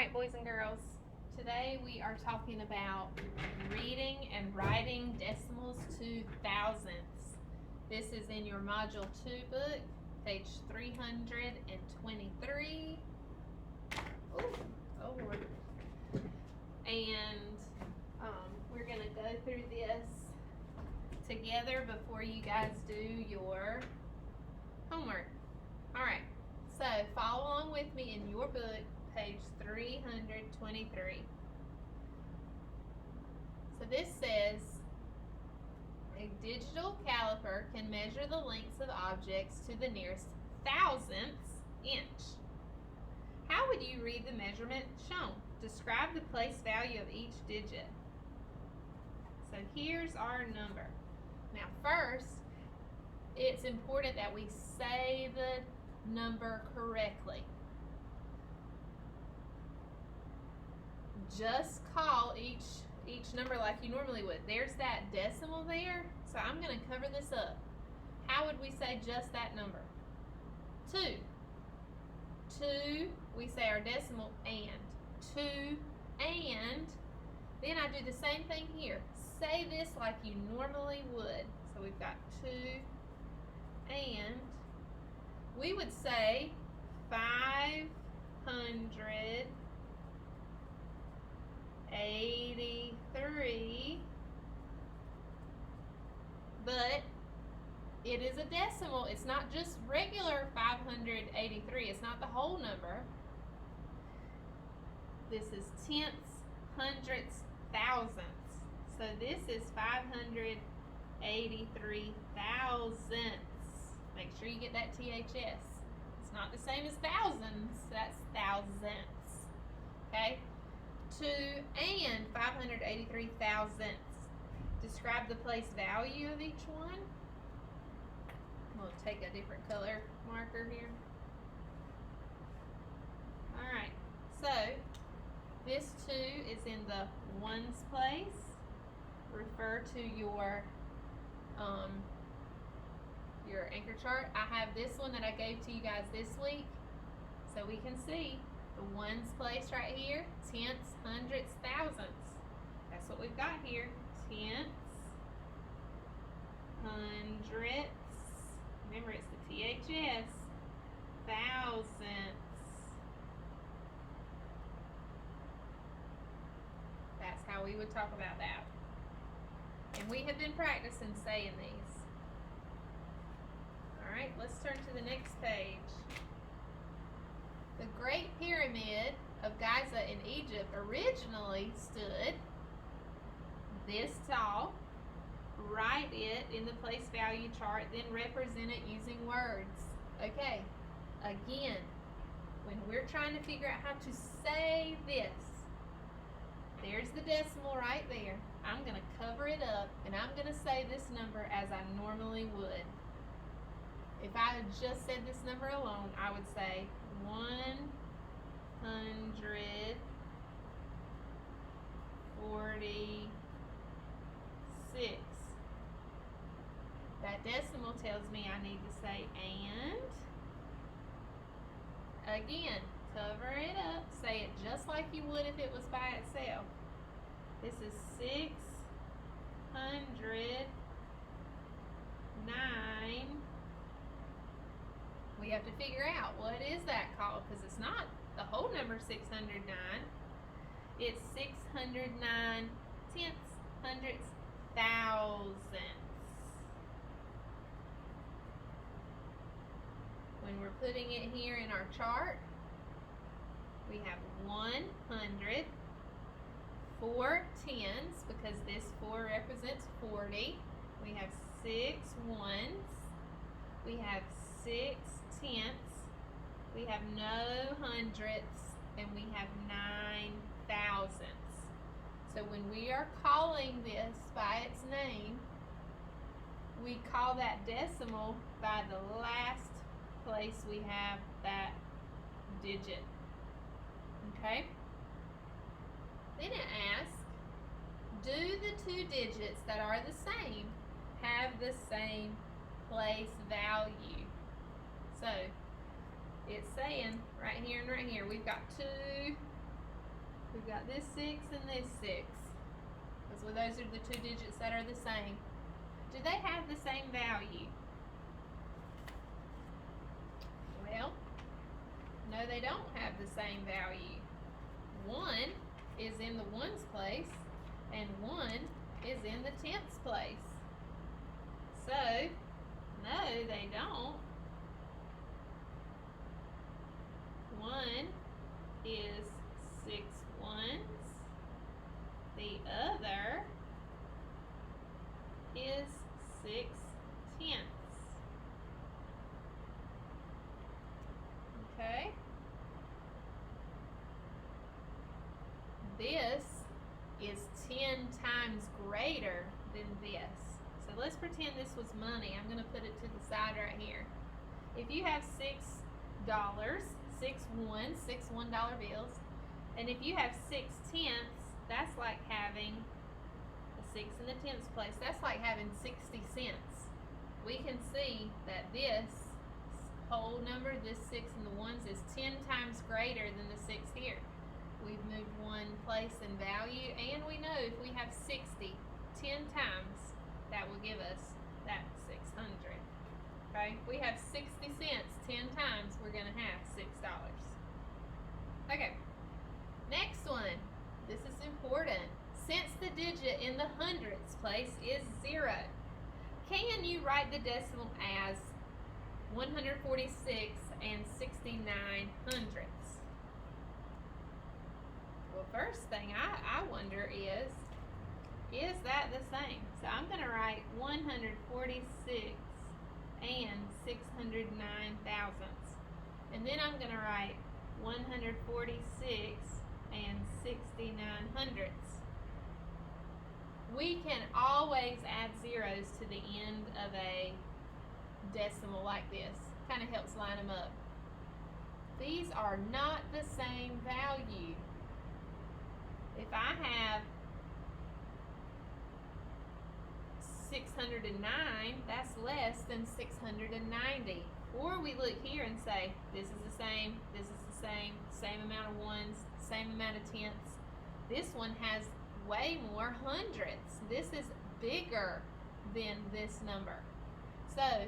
right, boys and girls, today we are talking about reading and writing decimals to thousandths. This is in your Module 2 book, page 323. Oh Lord. And we're going to go through this together before you guys do your homework. All right, so follow along with me in your book, page 323. So this says, a digital caliper can measure the lengths of objects to the nearest thousandths inch. How would you read the measurement shown? Describe the place value of each digit. So here's our number. Now first, it's important that we say the number correctly. Just call each number like you normally would. There's that decimal there, so I'm going to cover this up. How would we say just that number? 2. 2, we say our decimal and. 2 and. Then I do the same thing here. Say this like you normally would. So we've got 2 and. We would say 583, but it is a decimal. It's not just regular 583. It's not the whole number. This is tenths, hundredths, thousandths. So this is 583 thousandths. Make sure you get that THS. It's not the same as thousands. That's thousandths. Okay? 2 and 583 thousandths. Describe the place value of each one. We'll take a different color marker here. Alright, so this 2 is in the ones place. Refer to your anchor chart. I have this one that I gave to you guys this week, so we can see the ones place right here, tenths, hundredths, thousandths. That's what we've got here. Tenths, hundredths, remember it's the THS, thousandths. That's how we would talk about that. And we have been practicing saying these. Alright, let's turn to the next page. The Great Pyramid of Giza in Egypt originally stood this tall. Write it in the place value chart, then represent it using words. Okay, again, when we're trying to figure out how to say this, there's the decimal right there. I'm going to cover it up, and I'm going to say this number as I normally would. If I had just said this number alone, I would say 146. That decimal tells me I need to say and. Again, cover it up. Say it just like you would if it was by itself. This is 609. We have to figure out what is that called, because it's not the whole number 609. It's 609 tenths, hundredths, thousandths. When we're putting it here in our chart, we have 100, 4 tens, because this 4 represents 40. We have 6 ones. We have 6 tenths. We have no hundredths, and we have 9 thousandths. So when we are calling this by its name, we call that decimal by the last place we have that digit. Okay? Then it asks, do the 2 digits that are the same have the same place value? So it's saying right here and right here, we've got 2 got this 6 and this 6. Because those are the two digits that are the same. Do they have the same value? Well, no, they don't have the same value. 1 is in the ones place, and 1 is in the tenths place. So, no, they don't. 1 is 6 ones. The other is 6 tenths. Okay? This is 10 times greater than this. So let's pretend this was money. I'm going to put it to the side right here. If you have $6, 6 ones, 6 $1 bills, and if you have 6 tenths, that's like having a 6 in the tenths place. That's like having 60 cents. We can see that this whole number, this 6 in the ones, is 10 times greater than the 6 here. We've moved one place in value, and we know if we have 60 10 times, that will give us that 600. Okay, we have 60 cents 10 times, we're going to have $6. Okay, next one. This is important. Since the digit in the hundredths place is 0, can you write the decimal as 146 and 69 hundredths? Well, first thing I wonder is that the same? So I'm going to write 146 and 609 thousandths. And then I'm going to write 146 and 69 hundredths. We can always add zeros to the end of a decimal like this. Kind of helps line them up. These are not the same value. If I have 609, that's less than 690. Or we look here and say, this is the same, this is the same amount of ones, same amount of tenths. This one has way more hundredths. This is bigger than this number. So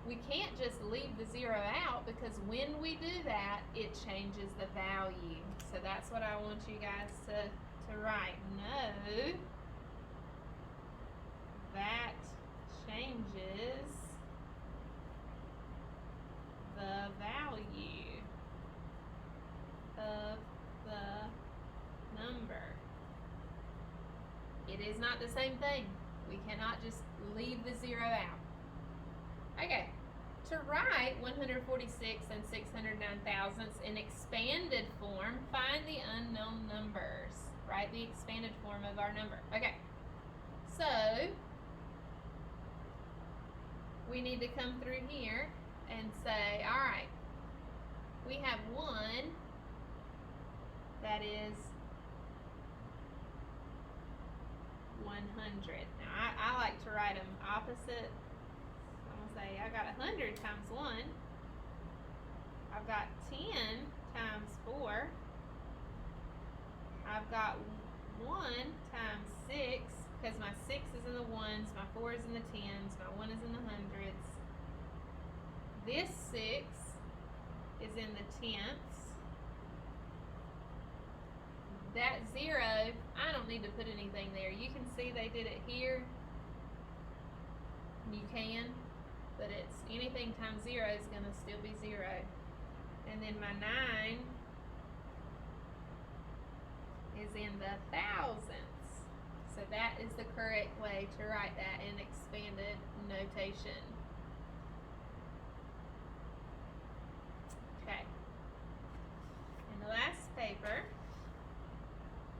we can't just leave the 0 out, because when we do that, it changes the value. So that's what I want you guys to write. No, that changes the value of the number. It is not the same thing. We cannot just leave the 0 out. Okay, to write 146 and 609 thousandths in expanded form, find the unknown numbers. Write the expanded form of our number. Okay, so we need to come through here and say, all right, we have one that is 100. Now I like to write them opposite. So I'm gonna say I got 100 times 1. I've got 10 times 4. I've got 1 times 6, because my 6 is in the ones, my 4 is in the tens, my 1 is in the hundreds. This 6 is in the tenths. That 0, I don't need to put anything there. You can see they did it here. You can, but it's anything times 0 is going to still be 0. And then my 9 is in the thousandths. So that is the correct way to write that in expanded notation. Okay. In the last paper,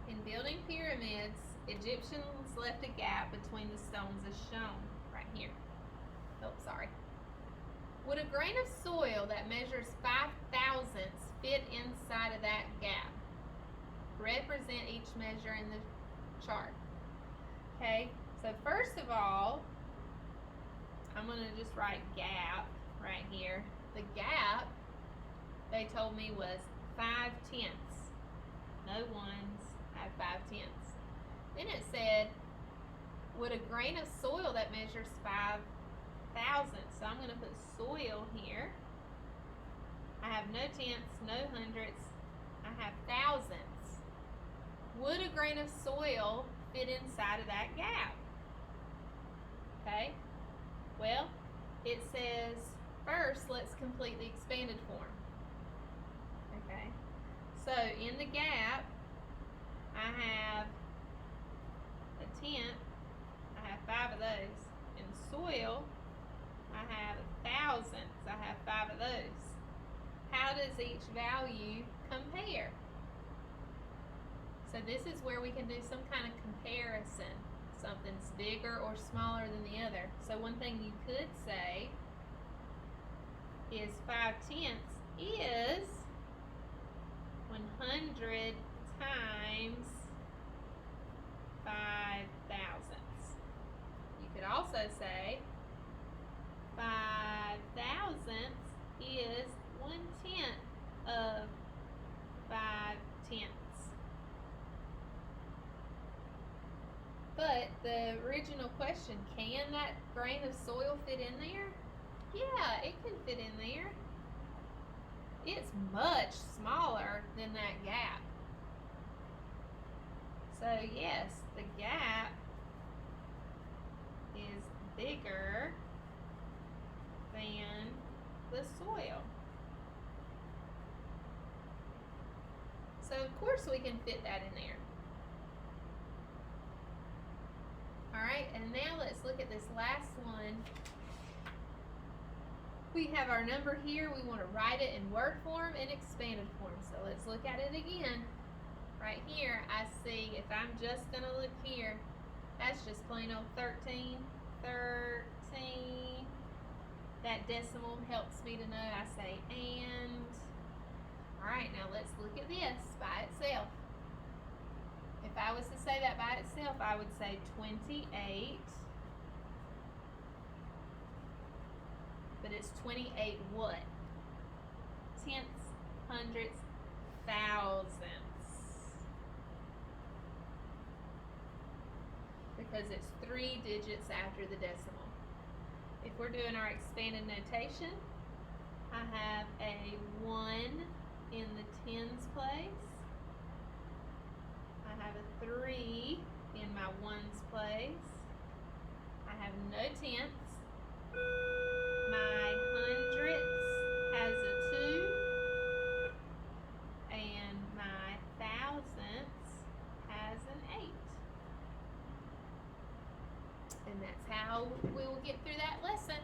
in building pyramids, Egyptians left a gap between the stones as shown right here. Oh, sorry. Would a grain of soil that measures 5 thousandths fit inside of that gap? Represent each measure in the chart. Okay, so first of all, I'm going to just write gap right here. The gap, they told me, was 5 tenths. No ones, 5/10. Then it said, would a grain of soil that measures 5 thousandths, so I'm going to put soil here. I have no tenths, no hundredths, I have thousandths. Would a grain of soil fit inside of that gap? Okay, well, it says, first, let's complete the expanded form. Okay, so in the gap, I have a tenth, I have 5 of those. In soil, I have thousandths, I have 5 of those. How does each value compare? So this is where we can do some kind of comparison. Something's bigger or smaller than the other. So one thing you could say is 5/10 is 100 times 5 thousandths. You could also say 5 thousandths is 1/10 of 5/10. But the original question, can that grain of soil fit in there? Yeah, it can fit in there. It's much smaller than that gap. So yes, the gap is bigger than the soil. So of course we can fit that in there. Alright, and now let's look at this last one. We have our number here. We want to write it in word form and expanded form. So let's look at it again. Right here, I see, if I'm just going to look here, that's just plain old 13. 13. That decimal helps me to know. I say and. Alright, now let's look at this by itself. If I was to say that by itself, I would say 28. But it's 28 what? Tenths, hundredths, thousandths. Because it's 3 digits after the decimal. If we're doing our expanded notation, I have a 1 in the tens place. I have a 3 in my ones place. I have no tenths. My hundredths has a 2. And my thousandths has an 8. And that's how we will get through that lesson.